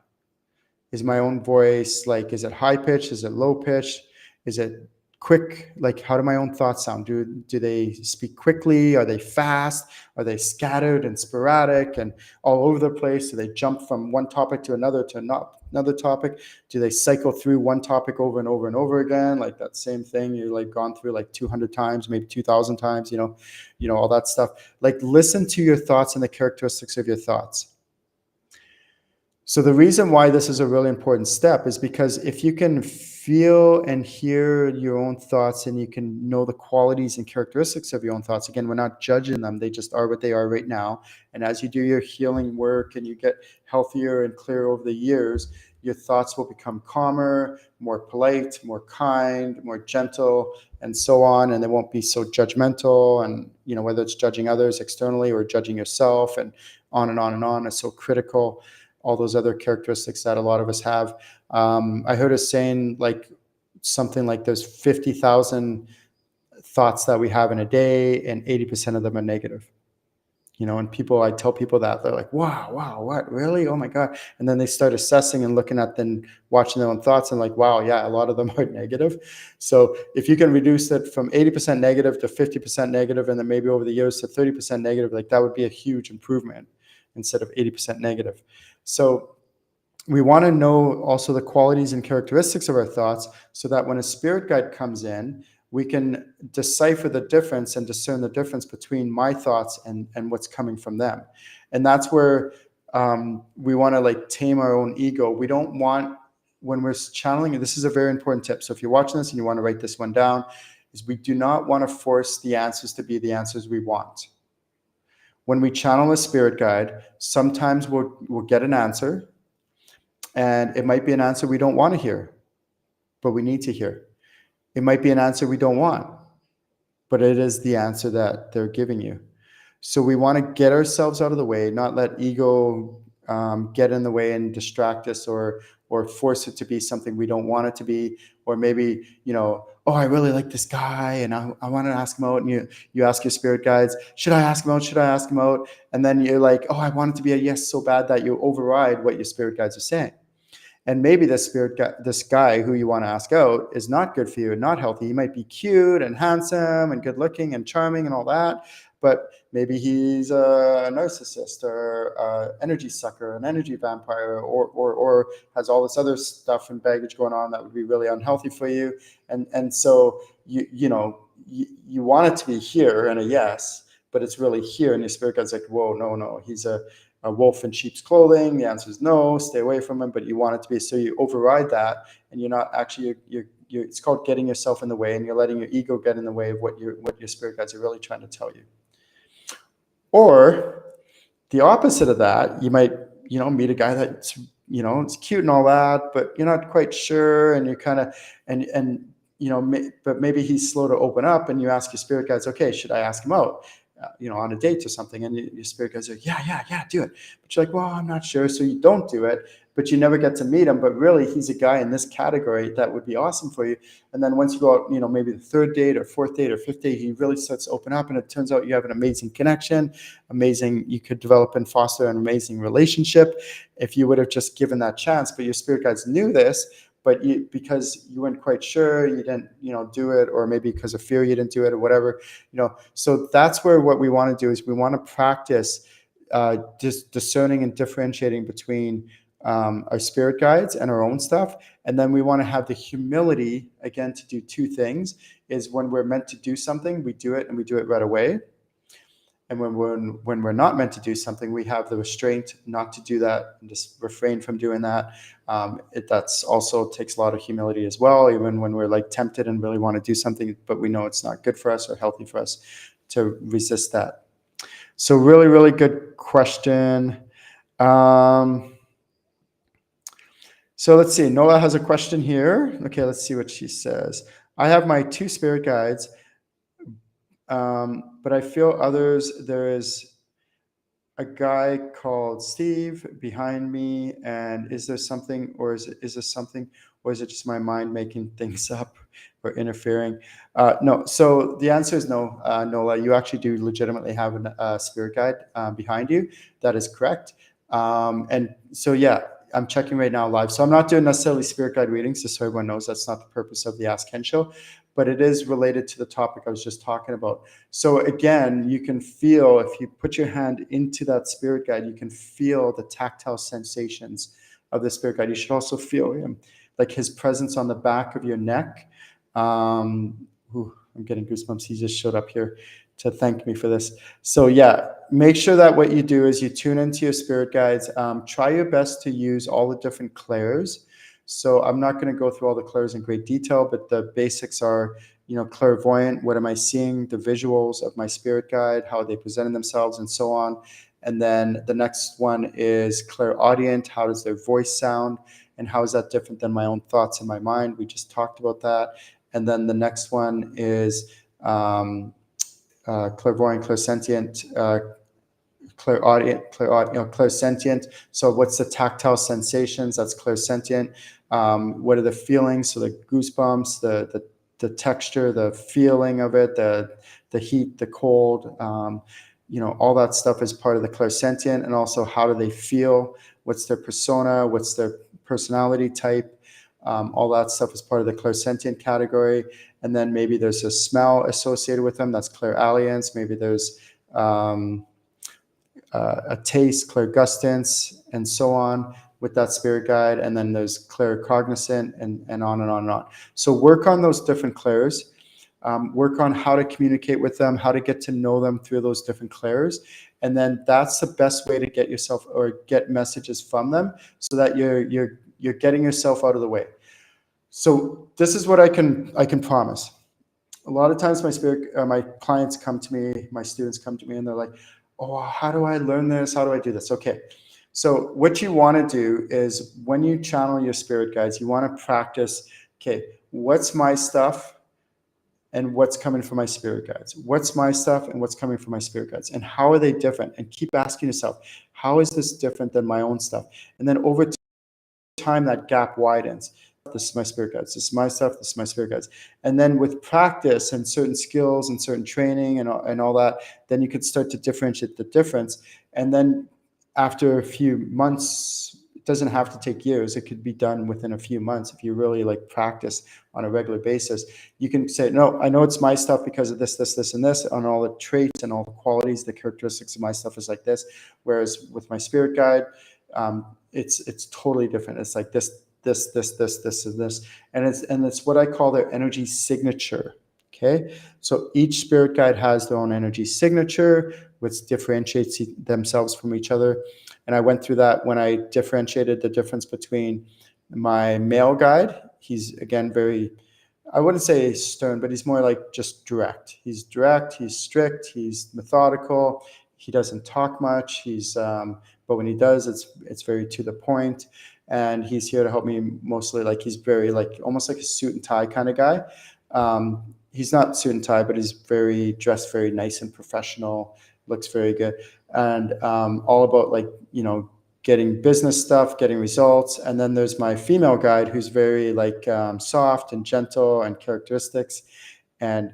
Is my own voice, like, is it high pitched? Is it low pitched? Is it quick? Like, how do my own thoughts sound? Do they speak quickly? Are they fast? Are they scattered and sporadic and all over the place? Do they jump from one topic to another another topic? Do they cycle through one topic over and over and over again? Like that same thing you're like gone through like 200 times, maybe 2,000 times, all that stuff. Like, listen to your thoughts and the characteristics of your thoughts. So the reason why this is a really important step is because if you can feel and hear your own thoughts, and you can know the qualities and characteristics of your own thoughts, again, we're not judging them. They just are what they are right now. And as you do your healing work and you get healthier and clearer over the years, your thoughts will become calmer, more polite, more kind, more gentle, and so on. And they won't be so judgmental. And, whether it's judging others externally or judging yourself, and on and on and on, is so critical. All those other characteristics that a lot of us have. I heard us saying like something like there's 50,000 thoughts that we have in a day, and 80% of them are negative. And I tell people that, they're like, wow, what, really? Oh my God. And then they start assessing and looking at them, watching their own thoughts, and like, wow, yeah, a lot of them are negative. So if you can reduce it from 80% negative to 50% negative, and then maybe over the years to 30% negative, like that would be a huge improvement instead of 80% negative. So we want to know also the qualities and characteristics of our thoughts, so that when a spirit guide comes in, we can decipher the difference and discern the difference between my thoughts and what's coming from them. And that's where we want to like tame our own ego. We don't want, when we're channeling, this is a very important tip. So if you're watching this and you want to write this one down, is we do not want to force the answers to be the answers we want. When we channel a spirit guide, sometimes we'll get an answer, and it might be an answer we don't want to hear, but we need to hear. It might be an answer we don't want, but it is the answer that they're giving you. So we want to get ourselves out of the way, not let ego get in the way and distract us, or force it to be something we don't want it to be. Or maybe, oh, I really like this guy and I want to ask him out. And you ask your spirit guides, should I ask him out? Should I ask him out? And then you're like, oh, I want it to be a yes so bad that you override what your spirit guides are saying. And maybe this guy who you want to ask out is not good for you and not healthy. He might be cute and handsome and good looking and charming and all that, but maybe he's a narcissist or an energy sucker, an energy vampire, or has all this other stuff and baggage going on that would be really unhealthy for you. And so you want it to be here and a yes, but it's really here, and your spirit guide's like, whoa, no, he's a wolf in sheep's clothing. The answer is no, stay away from him, but you want it to be. So you override that, and you're not actually, you're it's called getting yourself in the way, and you're letting your ego get in the way of what your spirit guides are really trying to tell you. Or the opposite of that, you might, meet a guy that's, it's cute and all that, but you're not quite sure, and you're kind of, but maybe he's slow to open up, and you ask your spirit guides, okay, should I ask him out, on a date or something? And your spirit guides are, yeah, do it. But you're like, well, I'm not sure. So you don't do it, but you never get to meet him. But really, he's a guy in this category that would be awesome for you. And then once you go out, maybe the third date or fourth date or fifth date, he really starts to open up, and it turns out you have an amazing connection, you could develop and foster an amazing relationship if you would have just given that chance. But your spirit guides knew this, but because you weren't quite sure, you didn't, do it, or maybe because of fear you didn't do it, or whatever, So that's where what we want to do is we want to practice just discerning and differentiating between our spirit guides and our own stuff. And then we want to have the humility, again, to do two things. Is when we're meant to do something, we do it, and we do it right away. And when we're not meant to do something, we have the restraint not to do that and just refrain from doing that. That's also takes a lot of humility as well, even when we're like tempted and really want to do something, but we know it's not good for us or healthy for us, to resist that. So really, really good question. So let's see. Nola has a question here. Okay, let's see what she says. I have my two spirit guides, but I feel others. There is a guy called Steve behind me, and is there something, or is it just my mind making things up or interfering? No. So the answer is no, Nola. You actually do legitimately have a spirit guide behind you. That is correct. And so yeah. I'm checking right now live. So I'm not doing necessarily spirit guide readings, just so everyone knows that's not the purpose of the Ask Ken show, but it is related to the topic I was just talking about. So again, you can feel, if you put your hand into that spirit guide, you can feel the tactile sensations of the spirit guide. You should also feel him, like his presence on the back of your neck. I'm getting goosebumps. He just showed up here to thank me for this. So yeah, make sure that what you do is you tune into your spirit guides. Try your best to use all the different clairs. So I'm not going to go through all the clairs in great detail, but the basics are, clairvoyant. What am I seeing? The visuals of my spirit guide, how are they presenting themselves, and so on. And then the next one is clairaudient. How does their voice sound? And how is that different than my own thoughts in my mind? We just talked about that. And then the next one is clairvoyant, clairsentient, clairsentient. So what's the tactile sensations? That's clairsentient. What are the feelings? So the goosebumps, the texture, the feeling of it, the heat, the cold, all that stuff is part of the clairsentient. And also, how do they feel? What's their persona? What's their personality type? All that stuff is part of the clairsentient category. And then maybe there's a smell associated with them. That's clairalience. Maybe there's a taste, clairgustance, and so on with that spirit guide. And then there's claircognizant, and on and on and on. So work on those different clairs. Work on how to communicate with them, how to get to know them through those different clairs. And then that's the best way to get yourself, or get messages from them, so that you're getting yourself out of the way. So this is what I can promise. A lot of times my clients come to me, my students come to me, and they're like, oh, how do I learn this? How do I do this? Okay. So what you want to do is, when you channel your spirit guides, you want to practice, okay, what's my stuff and what's coming from my spirit guides? What's my stuff and what's coming from my spirit guides? And how are they different? And keep asking yourself, how is this different than my own stuff? And then over time, that gap widens. This is my spirit guides. This is my stuff. This is my spirit guides. And then with practice and certain skills and certain training and all that, then you could start to differentiate the difference. And then after a few months, it doesn't have to take years. It could be done within a few months if you really practice on a regular basis. You can say, no, I know it's my stuff because of this, this, this, and this, and all the traits and all the qualities, the characteristics of my stuff is like this. Whereas with my spirit guide, it's totally different. It's like this, and this, and it's what I call their energy signature. Okay, so each spirit guide has their own energy signature, which differentiates themselves from each other. And I went through that when I differentiated the difference between my male guide. He's again very I wouldn't say stern, but he's more like just direct. He's direct, he's strict, he's methodical. He doesn't talk much. But when he does, it's very to the point. And he's here to help me mostly. Like, he's very, like, almost like a suit and tie kind of guy. He's not suit and tie, but he's very dressed, very nice and professional. Looks very good, and all about, like, getting business stuff, getting results. And then there's my female guide, who's very, like, soft and gentle and characteristics, and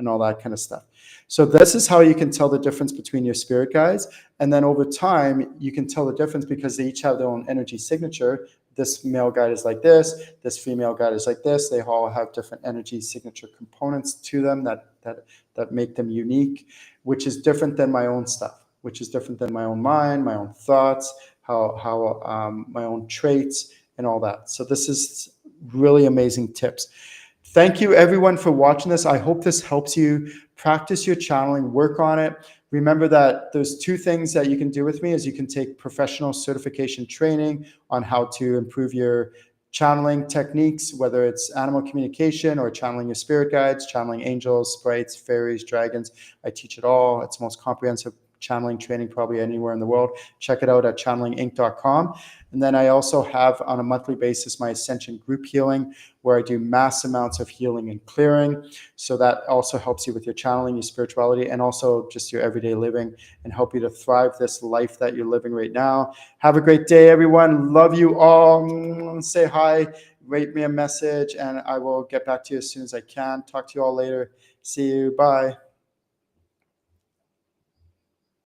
all that kind of stuff. So this is how you can tell the difference between your spirit guides. And then over time, you can tell the difference because they each have their own energy signature. This male guide is like this female guide is like this. They all have different energy signature components to them that make them unique, which is different than my own stuff, which is different than my own mind, my own thoughts, how my own traits and all that. So this is really amazing tips. Thank you everyone for watching this. I hope this helps you practice your channeling, work on it. Remember that there's two things that you can do with me is you can take professional certification training on how to improve your channeling techniques, whether it's animal communication or channeling your spirit guides, channeling angels, sprites, fairies, dragons. I teach it all. It's the most comprehensive channeling training probably anywhere in the world. Check it out at channelinginc.com. And then I also have on a monthly basis my Ascension group healing, where I do mass amounts of healing and clearing. So that also helps you with your channeling, your spirituality, and also just your everyday living, and help you to thrive this life that you're living right now. Have a great day, everyone. Love you all. Say hi, rate me a message, and I will get back to you as soon as I can. Talk to you all later. See you. Bye.